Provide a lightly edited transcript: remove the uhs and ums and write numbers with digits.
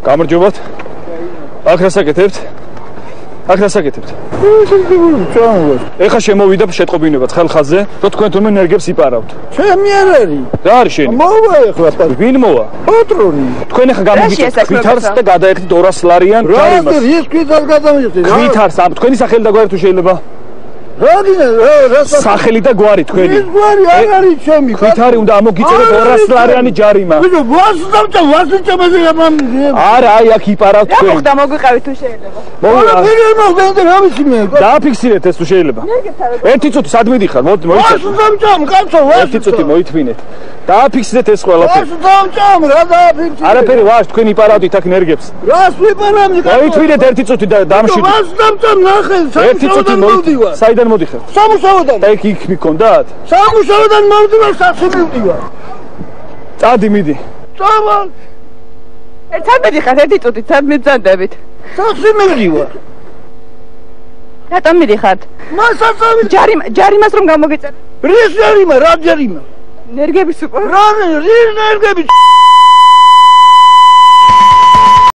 გამარჯობათ. აქ რა საკეთებთ? ეხლა შემოვიდა შეტყობინებაც ხალხაზე, რომ თქვენ თურმე ნერგებს იპარავთ. ჩემი არ არის. რა არის შენი? მოვა ეხლა. ვინ მოვა? პატრონი. თქვენ ეხლა გამიგიწევთ ქვითარს და გადაეხდით 200 ლარიან ჯარიმას. რა ის ქვითარს გადამიღეთ? ქვითარს ამ თქვენი სახელი და გვარი თუ შეიძლება? რა სახელი და გვარი თქვენი? ის გვარი არ არის ჩემი. ქვითარი უნდა ამოგიწეროთ 200 ლარიანი ჯარიმა. ვასწავჭამაზე ამან. არა, აი აქ იპარავთ თქვენ. რა მოხდა მოგვიყავით თუ შეიძლება? დააფიქსირეთ ეს თუ შეიძლება. ერთი წუთი სად მიდიხარ? მოიცადეთ. ერთი წუთი მოითმინეთ. დააფიქსირეთ ეს ყველაფერი. რა დააფიქსირეთ? არაფერი ვარ, თქვენ იპარავთ აქ ნერგებს. რას ვიპარავდი? მოითმინეთ ერთი წუთი და დამშვიდეთ. ნახე, ერთი წუთი მოვიდივარ. საიდან მოდიხარ? სამუშაოდან. და იქ მიქონდათ? სამუშაოდან მოვიდივარ, სახში მივდივარ. წადი მიდი. წავა. ერთად მიდიხარ, ერთი წუთით, სად მიძანდებით? სახში მივდივარ. რატომ მიდიხართ? მასაცავი ჯარიმას რომ გამოგეწერეთ? რის ჯარიმა, რა ჯარიმა? ნერგების უკვე. რა ნერგები?